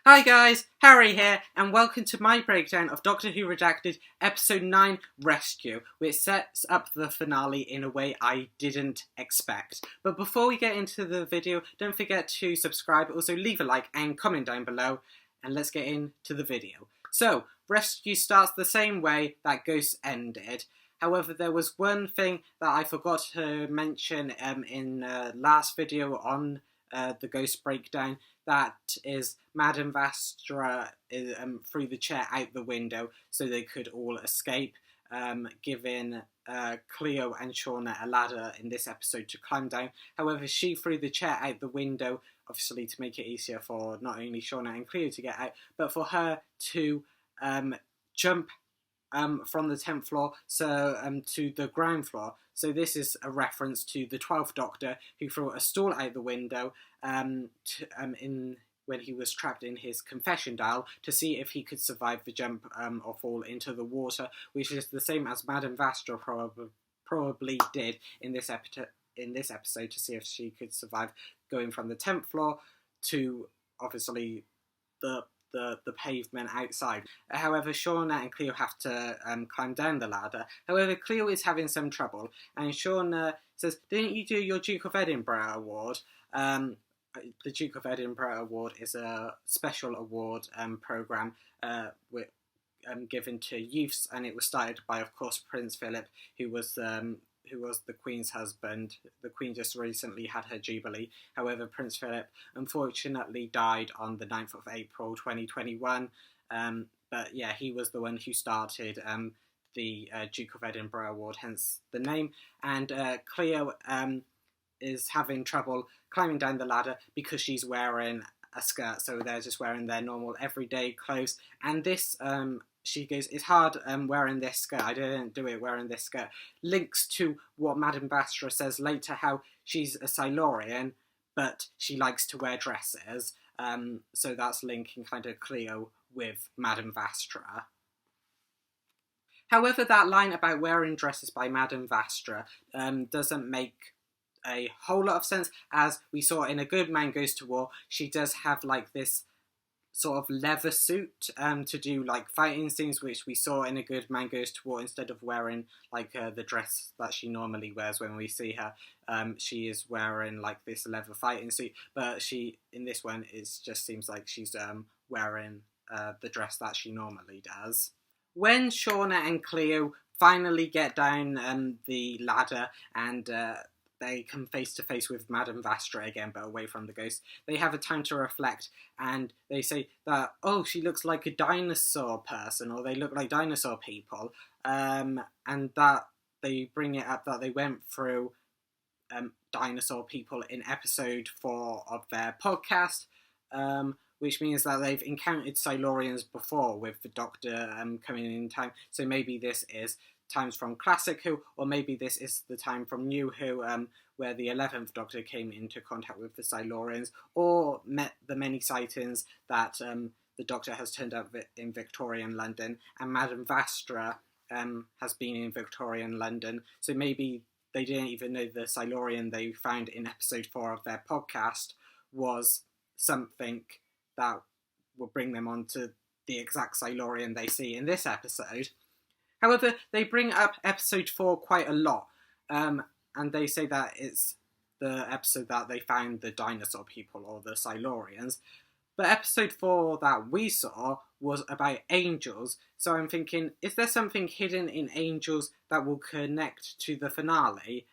Hi guys, Harry here, and welcome to my breakdown of Doctor Who Redacted Episode 9 Rescue, which sets up the finale in a way I didn't expect. But before we get into the video, don't forget to subscribe, also leave a like and comment down below, and let's get into the video. So, Rescue starts the same way that Ghosts ended. However, there was one thing that I forgot to mention in last video on the Ghost breakdown. That is Madame Vastra threw the chair out the window so they could all escape, giving Cleo and Shauna a ladder in this episode to climb down. However, she threw the chair out the window, obviously to make it easier for not only Shauna and Cleo to get out, but for her to jump from the 10th floor to the ground floor. So this is a reference to the 12th Doctor, who threw a stool out the window when he was trapped in his confession dial to see if he could survive the jump or fall into the water, which is the same as Madame Vastra probably did in this episode to see if she could survive going from the 10th floor to obviously the pavement outside. However, Shauna and Cleo have to climb down the ladder. However, Cleo is having some trouble, and Shauna says, "Didn't you do your Duke of Edinburgh award?" The Duke of Edinburgh Award is a special award programme given to youths, and it was started by, of course, Prince Philip, who was the Queen's husband. The Queen just recently had her Jubilee. However, Prince Philip unfortunately died on the 9th of April 2021. But yeah, he was the one who started the Duke of Edinburgh Award, hence the name. And Cleo is having trouble climbing down the ladder because she's wearing a skirt, so they're just wearing their normal everyday clothes. And this, she goes, "It's hard wearing this skirt. I didn't do it wearing this skirt." Links to what Madame Vastra says later, how she's a Silurian, but she likes to wear dresses. So that's linking kind of Cleo with Madame Vastra. However, that line about wearing dresses by Madame Vastra doesn't make a whole lot of sense, as we saw in A Good Man Goes to War. She does have like this sort of leather suit to do like fighting scenes, which we saw in A Good Man Goes to War, instead of wearing like the dress that she normally wears when we see her. She is wearing like this leather fighting suit, but she in this one just seems like she's wearing the dress that she normally does. When Shauna and Cleo finally get down the ladder and they come face to face with Madame Vastra again, but away from the ghost, they have a time to reflect, and they say that, "Oh, she looks like a dinosaur person," or "they look like dinosaur people," and that they bring it up that they went through dinosaur people in episode 4 of their podcast, which means that they've encountered Silurians before with the Doctor coming in time. So maybe this is times from Classic Who, or maybe this is the time from New Who, where the 11th Doctor came into contact with the Silurians, or met the many sightings that the Doctor has turned up in Victorian London, and Madame Vastra has been in Victorian London. So maybe they didn't even know the Silurian they found in episode 4 of their podcast was something that will bring them on to the exact Silurian they see in this episode. However, they bring up episode 4 quite a lot, and they say that it's the episode that they found the dinosaur people, or the Silurians. But episode 4 that we saw was about angels, so I'm thinking, is there something hidden in angels that will connect to the finale?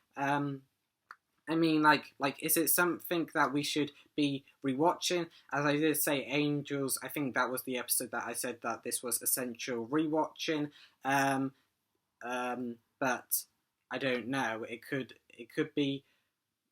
I mean, like, is it something that we should be rewatching? As I did say, Angels, I think that was the episode that I said that this was essential rewatching. But I don't know. It could be.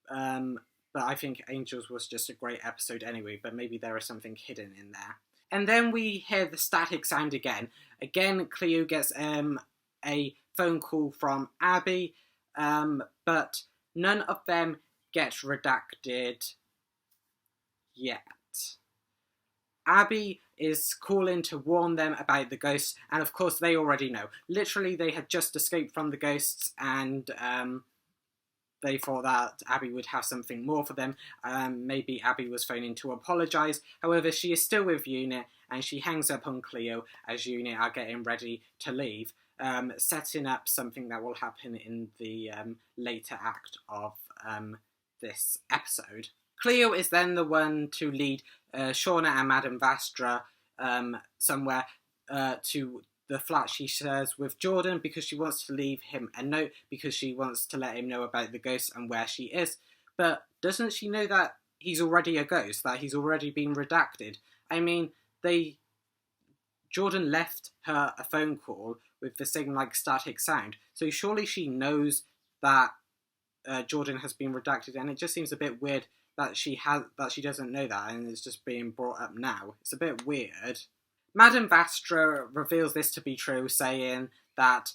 But I think Angels was just a great episode anyway. But maybe there is something hidden in there. And then we hear the static sound again. Again, Cleo gets a phone call from Abby, but none of them get redacted yet. Abby is calling to warn them about the ghosts, and of course they already know. Literally, they had just escaped from the ghosts, and they thought that Abby would have something more for them. Maybe Abby was phoning to apologise. However, she is still with Unit, and she hangs up on Cleo as Unit are getting ready to leave, setting up something that will happen in the later act of this episode. Cleo is then the one to lead Shauna and Madame Vastra somewhere to the flat she shares with Jordan, because she wants to leave him a note, because she wants to let him know about the ghost and where she is. But doesn't she know that he's already a ghost, that he's already been redacted? I mean, Jordan left her a phone call with the same like static sound, so surely she knows that Jordan has been redacted, and it just seems a bit weird that she doesn't know that and it's just being brought up now. It's a bit weird. Madame Vastra reveals this to be true, saying that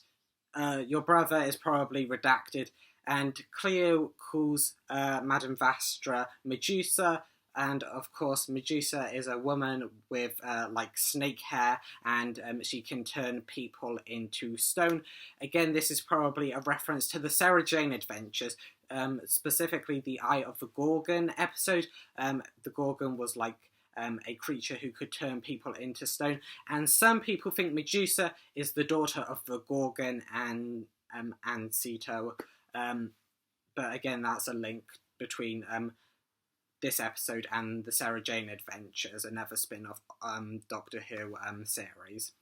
your brother is probably redacted, and Cleo calls Madame Vastra Medusa, and of course Medusa is a woman with like snake hair, and she can turn people into stone. Again, this is probably a reference to the Sarah Jane Adventures, specifically the Eye of the Gorgon episode. The Gorgon was like a creature who could turn people into stone, and some people think Medusa is the daughter of the Gorgon and Ceto, but again, that's a link between this episode and the Sarah Jane Adventures, another spin-off Doctor Who series.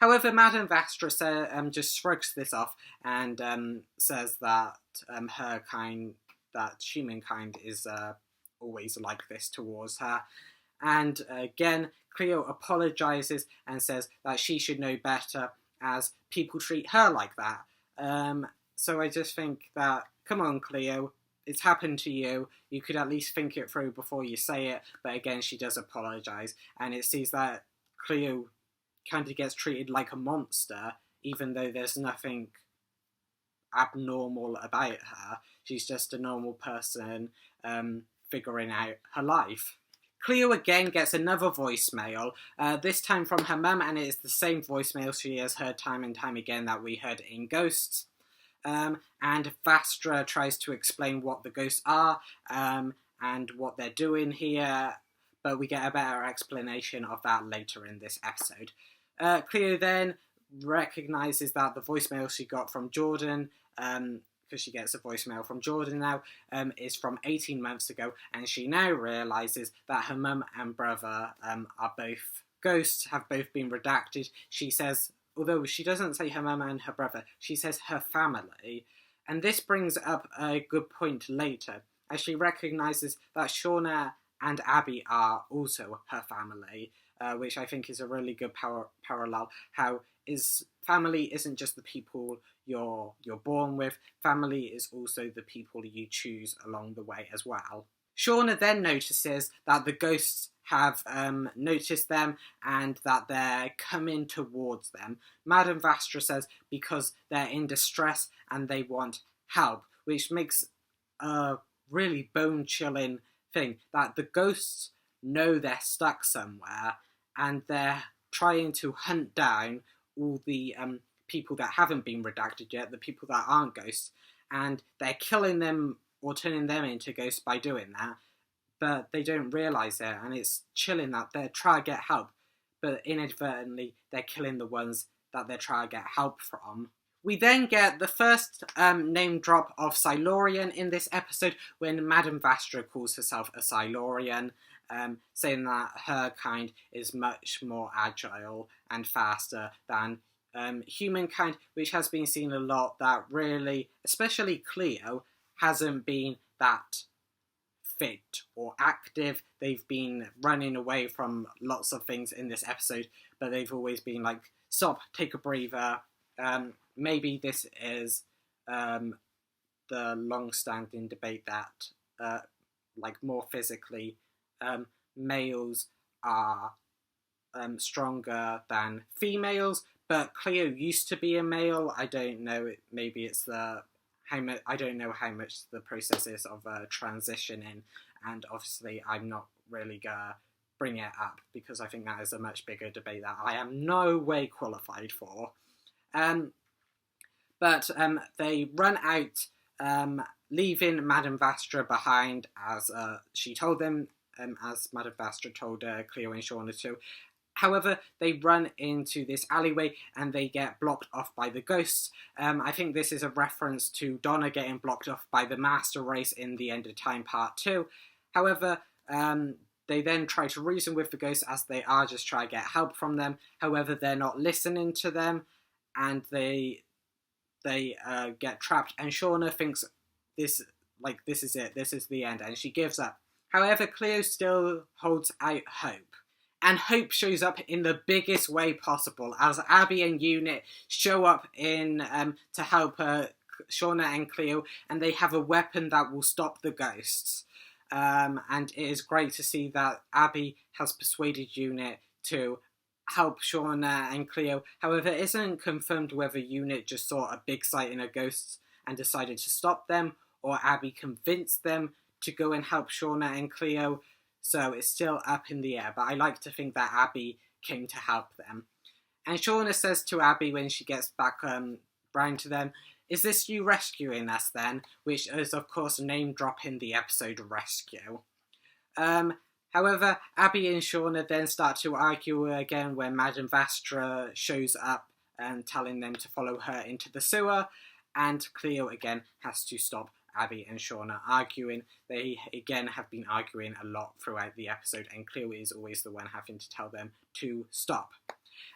However, Madame Vastra just shrugs this off and says that that humankind is always like this towards her. And again, Cleo apologises and says that she should know better, as people treat her like that. So I just think that, come on, Cleo, it's happened to you. You could at least think it through before you say it. But again, she does apologise, and it seems that Cleo kind of gets treated like a monster, even though there's nothing abnormal about her. She's just a normal person figuring out her life. Cleo again gets another voicemail, this time from her mum, and it is the same voicemail she has heard time and time again that we heard in Ghosts. And Vastra tries to explain what the ghosts are and what they're doing here, but we get a better explanation of that later in this episode. Cleo then recognises that the voicemail she got from Jordan, because she gets a voicemail from Jordan now, is from 18 months ago, and she now realises that her mum and brother are both ghosts, have both been redacted. She says, although she doesn't say her mum and her brother, she says her family, and this brings up a good point later, as she recognises that Shauna and Abby are also her family, which I think is a really good parallel. How family isn't just the people you're born with, family is also the people you choose along the way as well. Shauna then notices that the ghosts have noticed them and that they're coming towards them. Madame Vastra says because they're in distress and they want help, which makes a really bone-chilling thing, that the ghosts know they're stuck somewhere and they're trying to hunt down all the people that haven't been redacted yet, the people that aren't ghosts, and they're killing them or turning them into ghosts by doing that, but they don't realise it, and it's chilling that they're trying to get help, but inadvertently they're killing the ones that they're trying to get help from. We then get the first name drop of Silurian in this episode, when Madame Vastra calls herself a Silurian, saying that her kind is much more agile and faster than humankind, which has been seen a lot, that really, especially Cleo, hasn't been that fit or active. They've been running away from lots of things in this episode, but they've always been like, stop, take a breather. Maybe this is the long-standing debate that like more physically males are stronger than females, but Cleo used to be a male. I don't know, maybe it's I don't know how much the process is of transitioning, and obviously I'm not really gonna bring it up because I think that is a much bigger debate that I am no way qualified for. But they run out leaving Madame Vastra behind as she told them, as Madame Vastra told Cleo and Shauna too. However, they run into this alleyway and they get blocked off by the ghosts. I think this is a reference to Donna getting blocked off by the Master Race in the End of Time Part 2. However, they then try to reason with the ghosts as they are just trying to get help from them. However, they're not listening to them and they get trapped. And Shauna thinks this is it, this is the end, and she gives up. However, Cleo still holds out hope. And hope shows up in the biggest way possible as Abby and Unit show up in to help Shauna and Cleo, and they have a weapon that will stop the ghosts. And it is great to see that Abby has persuaded Unit to help Shauna and Cleo. However, it isn't confirmed whether Unit just saw a big sighting of ghosts and decided to stop them, or Abby convinced them to go and help Shauna and Cleo. So it's still up in the air, but I like to think that Abby came to help them. And Shauna says to Abby when she gets back round to them, "Is this you rescuing us then?" Which is, of course, a name drop in the episode Rescue. However, Abby and Shauna then start to argue again when Madame Vastra shows up and telling them to follow her into the sewer, and Cleo again has to stop Abby and Shauna arguing. They again have been arguing a lot throughout the episode, and Cleo is always the one having to tell them to stop.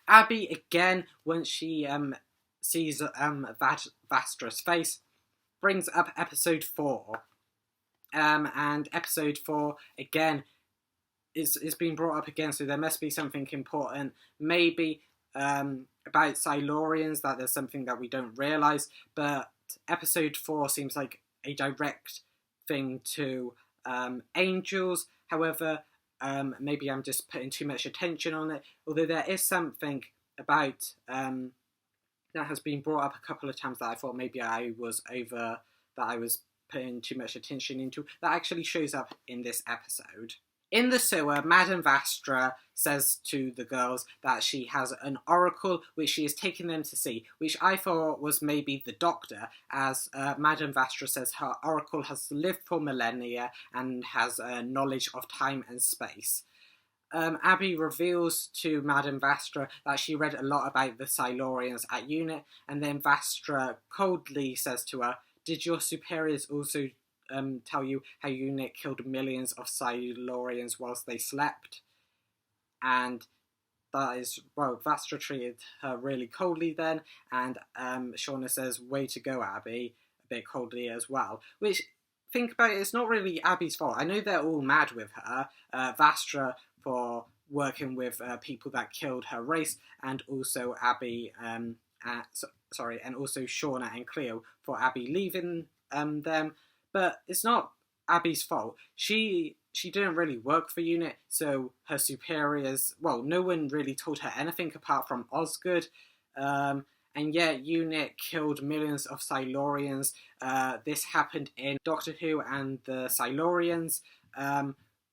Abby again, once she sees Vastra's face, brings up episode 4. And episode 4 again is being brought up again, so there must be something important. Maybe about Silurians, that there's something that we don't realise, but episode 4 seems like a direct thing to angels. However, maybe I'm just putting too much attention on it, although there is something about that has been brought up a couple of times that I thought maybe I was putting too much attention into, that actually shows up in this episode. In the sewer, Madame Vastra says to the girls that she has an oracle which she is taking them to see, which I thought was maybe the Doctor, as Madame Vastra says her oracle has lived for millennia and has knowledge of time and space. Abby reveals to Madame Vastra that she read a lot about the Silurians at Unit, and then Vastra coldly says to her, "Did your superiors also tell you how Unit killed millions of Silurians whilst they slept?" And that is, well, Vastra treated her really coldly then, and Shauna says, "Way to go, Abby," a bit coldly as well. Which, think about it, it's not really Abby's fault. I know they're all mad with her, Vastra for working with people that killed her race, and also Abby, and also Shauna and Cleo for Abby leaving them. But it's not Abby's fault. She didn't really work for Unit, so her superiors, well, no one really told her anything apart from Osgood. And yet Unit killed millions of Silurians. This happened in Doctor Who and the Silurians,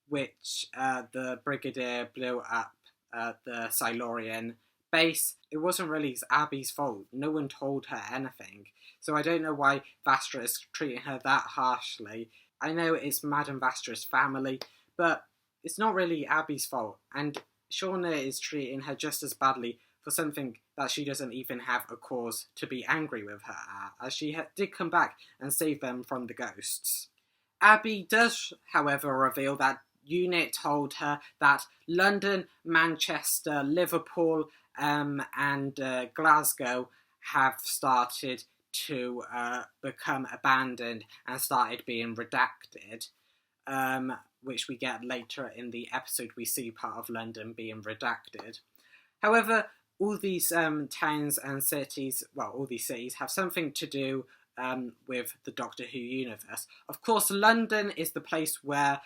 which the Brigadier blew up the Silurian base. It wasn't really Abby's fault. No one told her anything. So I don't know why Vastra is treating her that harshly. I know it's Madame Vastra's family, but it's not really Abby's fault. And Shauna is treating her just as badly for something that she doesn't even have a cause to be angry with her at, as she did come back and save them from the ghosts. Abby does, however, reveal that Unit told her that London, Manchester, Liverpool, and Glasgow have started to become abandoned and started being redacted, which we get later in the episode. We see part of London being redacted. However, all these towns and cities, well, all these cities have something to do with the Doctor Who universe. Of course, London is the place where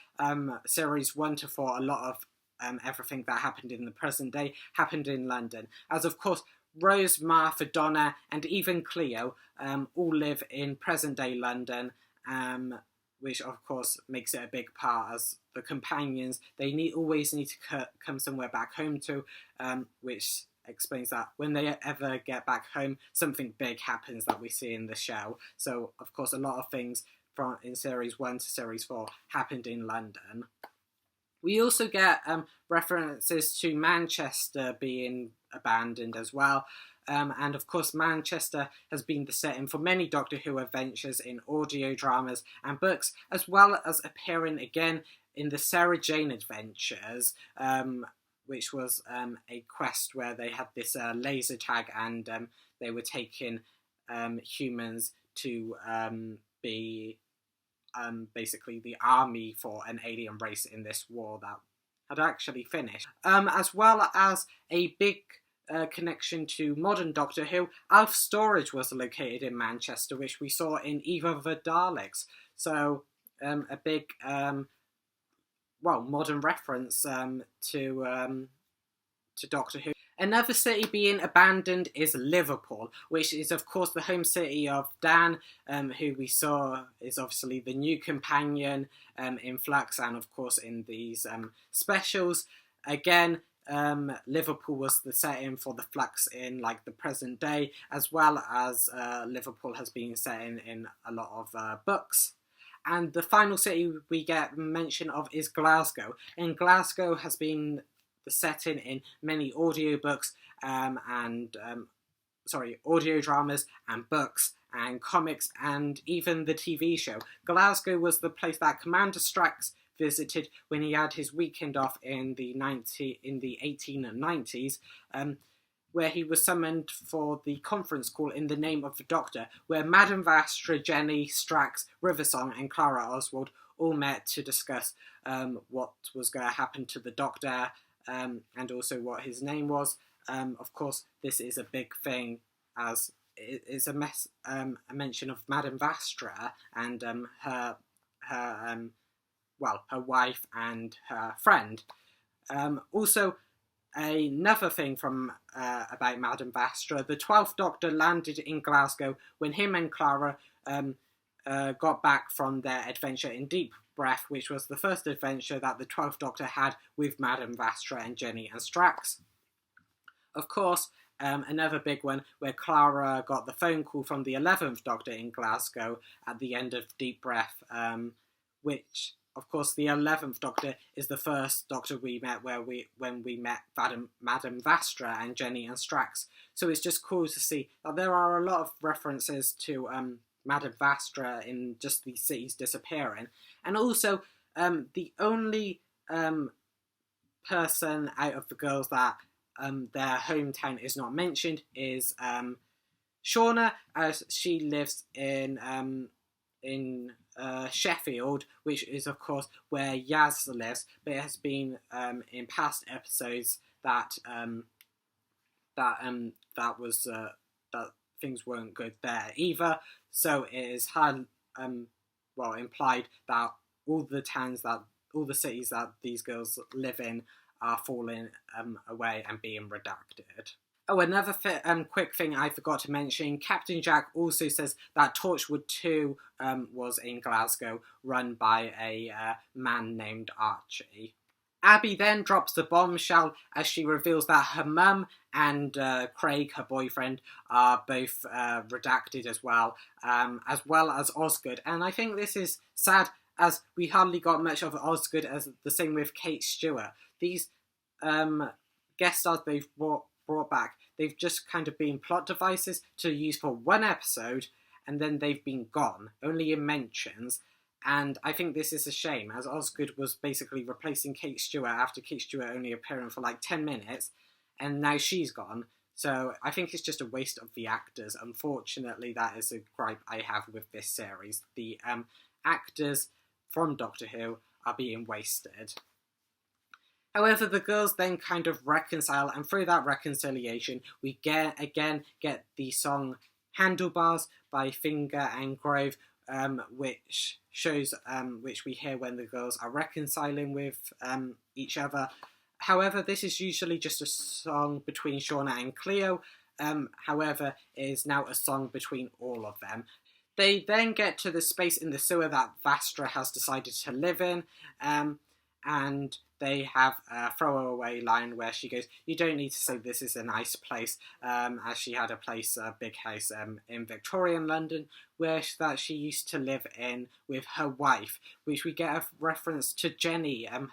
series 1 to 4, a lot of everything that happened in the present day happened in London. As of course, Rose, Martha, Donna, and even Cleo all live in present-day London, which of course makes it a big part, as the companions, they always need to come somewhere back home to, which explains that when they ever get back home, something big happens that we see in the show. So, of course, a lot of things from in Series 1 to Series 4 happened in London. We also get references to Manchester being abandoned as well. And of course, Manchester has been the setting for many Doctor Who adventures in audio dramas and books, as well as appearing again in the Sarah Jane Adventures, which was a quest where they had this laser tag and they were taking humans to be basically the army for an alien race in this war that had actually finished. As well as a big connection to modern Doctor Who, Alf Storage was located in Manchester, which we saw in Eve of the Daleks. So a big, modern reference to Doctor Who. Another city being abandoned is Liverpool, which is of course the home city of Dan, who we saw is obviously the new companion in Flux and of course in these specials. Again, Liverpool was the setting for the Flux in like the present day, as well as Liverpool has been set in a lot of books. And the final city we get mention of is Glasgow, and Glasgow has been the setting in many audiobooks audio dramas and books and comics and even the TV show. Glasgow was the place that Commander Strax visited when he had his weekend off in the 1890s, where he was summoned for the conference call in the name of the Doctor, where Madame Vastra, Jenny, Strax, Riversong and Clara Oswald all met to discuss what was going to happen to the Doctor, and also what his name was. Of course, this is a big thing, as it is a mention of Madame Vastra and her wife and her friend. Also, another thing from about Madame Vastra, the 12th Doctor landed in Glasgow when him and Clara got back from their adventure in Deep Breath, which was the first adventure that the 12th Doctor had with Madame Vastra and Jenny and Strax. Of course, another big one where Clara got the phone call from the 11th Doctor in Glasgow at the end of Deep Breath, which, of course, the 11th Doctor is the first Doctor we met when we met Madame Vastra and Jenny and Strax. So it's just cool to see that there are a lot of references to Madame Vastra in just these cities disappearing. And also, the only person out of the girls that their hometown is not mentioned is Shauna, as she lives in Sheffield, which is of course where Yaz lives, but it has been in past episodes that things weren't good there either. So it is implied that all the cities that these girls live in are falling away and being redacted. Oh, another quick thing I forgot to mention, Captain Jack also says that Torchwood 2 was in Glasgow, run by a man named Archie. Abby then drops the bombshell as she reveals that her mum and Craig, her boyfriend, are both redacted as well as Osgood. And I think this is sad, as we hardly got much of Osgood, as the same with Kate Stewart. These guest stars they've brought back, they've just kind of been plot devices to use for one episode, and then they've been gone, only in mentions. And I think this is a shame, as Osgood was basically replacing Kate Stewart after Kate Stewart only appearing for like 10 minutes, and now she's gone. So I think it's just a waste of the actors. Unfortunately, that is a gripe I have with this series. The actors from Doctor Who are being wasted. However, the girls then kind of reconcile, and through that reconciliation, we get the song Handlebars by Finger and Grove, which we hear when the girls are reconciling with each other. However, this is usually just a song between Shauna and Cleo. However, it is now a song between all of them. They then get to the space in the sewer that Vastra has decided to live in, and they have a throwaway line where she goes, "You don't need to say this is a nice place," as she had a big house in Victorian London where that she used to live in with her wife, which we get a reference to Jenny, of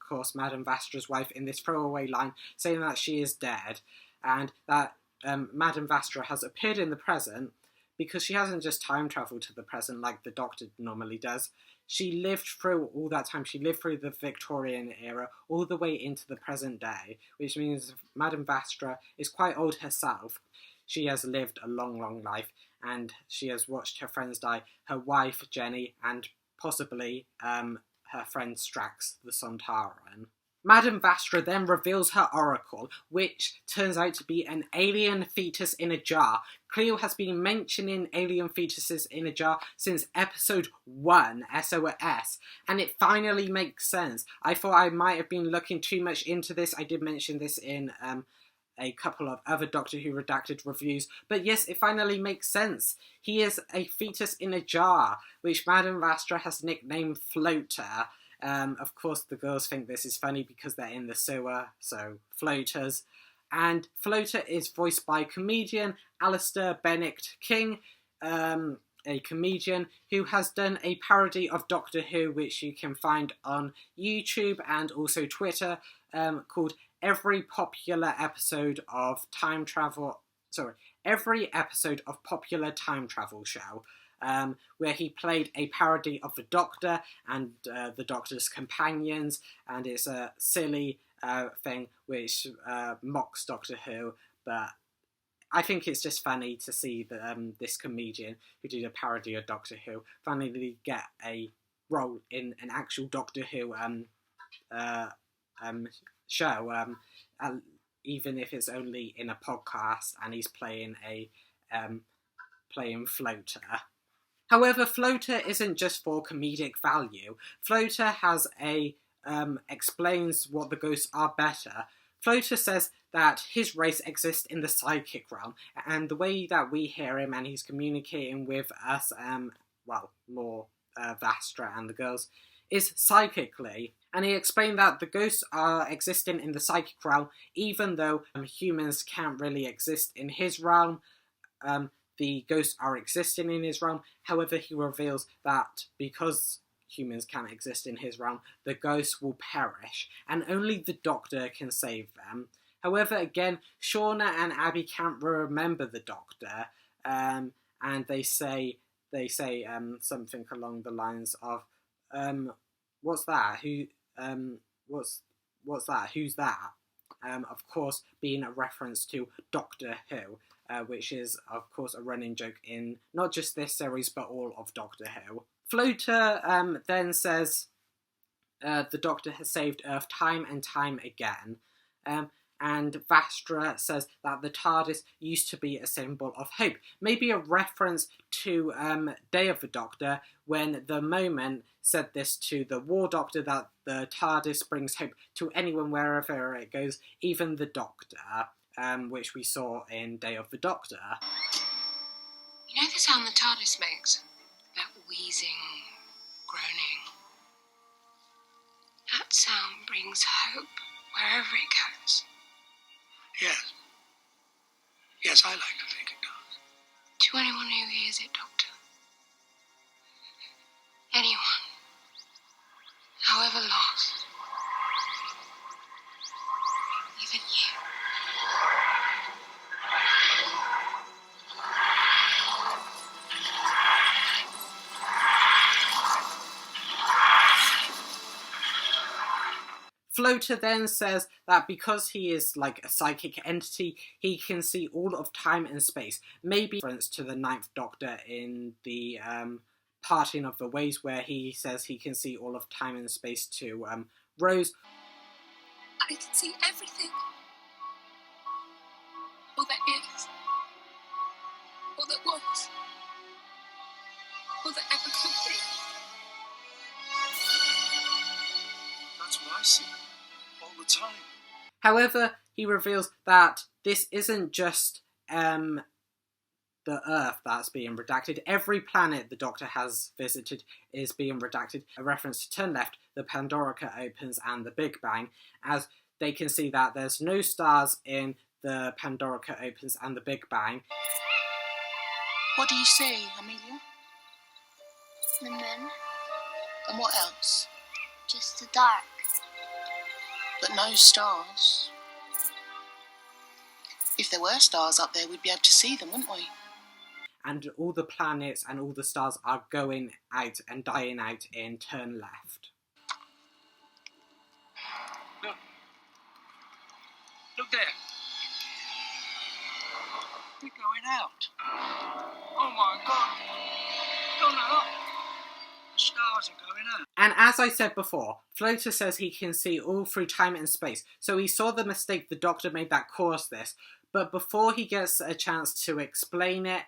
course, Madame Vastra's wife, in this throwaway line, saying that she is dead, and that Madame Vastra has appeared in the present because she hasn't just time travelled to the present like the Doctor normally does. She lived through all that time. She lived through the Victorian era all the way into the present day, which means Madame Vastra is quite old herself. She has lived a long, long life, and she has watched her friends die, her wife, Jenny, and possibly her friend Strax, the Sontaran. Madame Vastra then reveals her oracle, which turns out to be an alien fetus in a jar. Cleo has been mentioning alien fetuses in a jar since episode 1, SOS, and it finally makes sense. I thought I might have been looking too much into this. I did mention this in a couple of other Doctor Who Redacted reviews, but yes, it finally makes sense. He is a fetus in a jar, which Madame Vastra has nicknamed Floater. Of course, the girls think this is funny because they're in the sewer, so floaters. And Floater is voiced by comedian Alistair Bennett King, a comedian who has done a parody of Doctor Who, which you can find on YouTube and also Twitter, called Every Episode of Popular Time Travel Show. Where he played a parody of the Doctor and the Doctor's companions, and it's a silly thing which mocks Doctor Who, but I think it's just funny to see that this comedian who did a parody of Doctor Who finally get a role in an actual Doctor Who show, even if it's only in a podcast and he's playing Floater. However, Floater isn't just for comedic value. Floater has explains what the ghosts are better. Floater says that his race exists in the psychic realm, and the way that we hear him and he's communicating with us, more Vastra and the girls, is psychically. And he explained that the ghosts are existing in the psychic realm, even though humans can't really exist in his realm. The ghosts are existing in his realm. However, he reveals that because humans can't exist in his realm, the ghosts will perish, and only the Doctor can save them. However, again, Shauna and Abby can't remember the Doctor, and they say something along the lines of, "What's that? What's that? Who's that?" Of course, being a reference to Doctor Who. Which is, of course, a running joke in not just this series, but all of Doctor Who. Floater then says the Doctor has saved Earth time and time again. And Vastra says that the TARDIS used to be a symbol of hope. Maybe a reference to Day of the Doctor, when the Moment said this to the War Doctor, that the TARDIS brings hope to anyone wherever it goes, even the Doctor. Which we saw in Day of the Doctor. You know the sound the TARDIS makes? That wheezing, groaning. That sound brings hope wherever it goes. Yes. Yes, I like to think it does. To anyone who hears it, Doctor. Anyone. However lost. Even you. Floater then says that because he is like a psychic entity, he can see all of time and space. Maybe reference to the Ninth Doctor in the Parting of the Ways, where he says he can see all of time and space to Rose. I can see everything. All that is. All that was. All that ever could be. That's what I see. All the time. However, he reveals that this isn't just the Earth that's being redacted. Every planet the Doctor has visited is being redacted. A reference to Turn Left, the Pandorica opens, and the Big Bang, as they can see that there's no stars in the Pandorica opens and the Big Bang. What do you see, Amelia? The moon. And what else? Just the dark. But no stars. If there were stars up there, we'd be able to see them, wouldn't we? And all the planets and all the stars are going out and dying out in Turn Left. Look. Look there. We're going out. Oh my God. Oh no. The stars are going out. And as I said before, Floater says he can see all through time and space, so he saw the mistake the Doctor made that caused this. But before he gets a chance to explain it,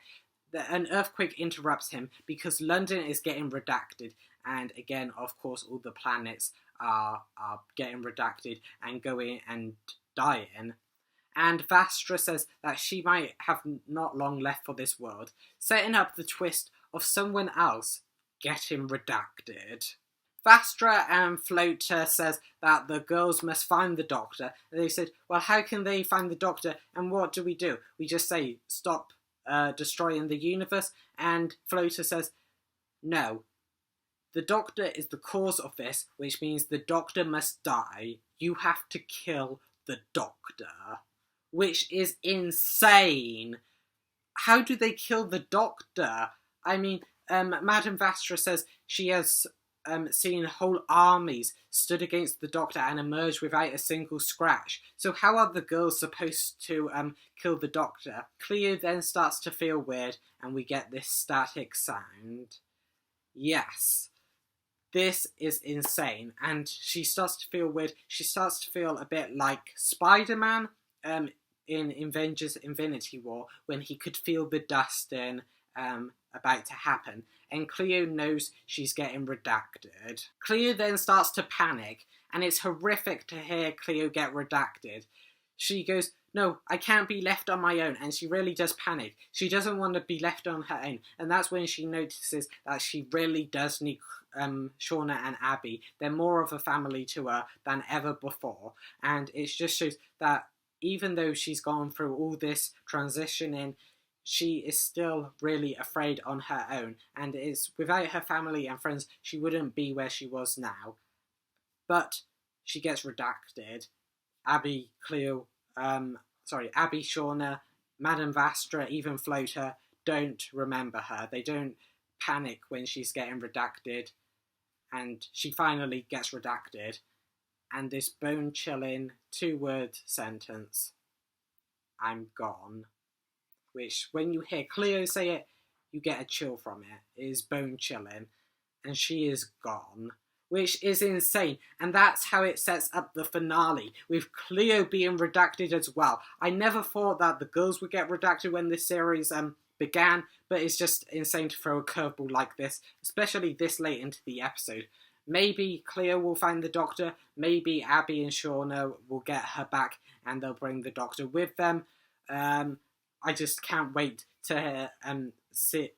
an earthquake interrupts him because London is getting redacted. And again, of course, all the planets are getting redacted and going and dying. And Vastra says that she might have not long left for this world, setting up the twist of someone else getting redacted. Vastra and Floater says that the girls must find the Doctor. And they said, well, how can they find the Doctor? And what do? We just say, stop destroying the universe? And Floater says, no. The Doctor is the cause of this, which means the Doctor must die. You have to kill the Doctor. Which is insane. How do they kill the Doctor? I mean, Madame Vastra says she has seen whole armies stood against the Doctor and emerged without a single scratch. So how are the girls supposed to kill the Doctor? Cleo then starts to feel weird and we get this static sound. Yes. This is insane. And she starts to feel weird. She starts to feel a bit like Spider-Man in Avengers Infinity War, when he could feel the dusting about to happen, and Cleo knows she's getting redacted. Cleo then starts to panic, and it's horrific to hear Cleo get redacted. She goes, no, I can't be left on my own, and she really does panic. She doesn't want to be left on her own, and that's when she notices that she really does need Shauna and Abby. They're more of a family to her than ever before, and it just shows that even though she's gone through all this transitioning, she is still really afraid on her own, and it's without her family and friends she wouldn't be where she was now. But she gets redacted. Abby, Shauna, Madame Vastra, even Floater don't remember her. They don't panic when she's getting redacted, and she finally gets redacted. And this bone-chilling 2-word sentence, I'm gone, which when you hear Cleo say it, you get a chill from it. It is bone-chilling, and she is gone, which is insane. And that's how it sets up the finale, with Cleo being redacted as well. I never thought that the girls would get redacted when this series began, but it's just insane to throw a curveball like this, especially this late into the episode. Maybe Cleo will find the Doctor, maybe Abby and Shauna will get her back and they'll bring the Doctor with them. I just can't wait to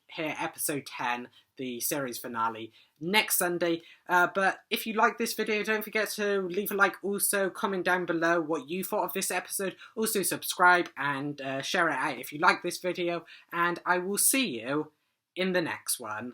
hear episode 10, the series finale, next Sunday. But if you like this video, don't forget to leave a like. Also, comment down below what you thought of this episode. Also, subscribe and share it out if you like this video. And I will see you in the next one.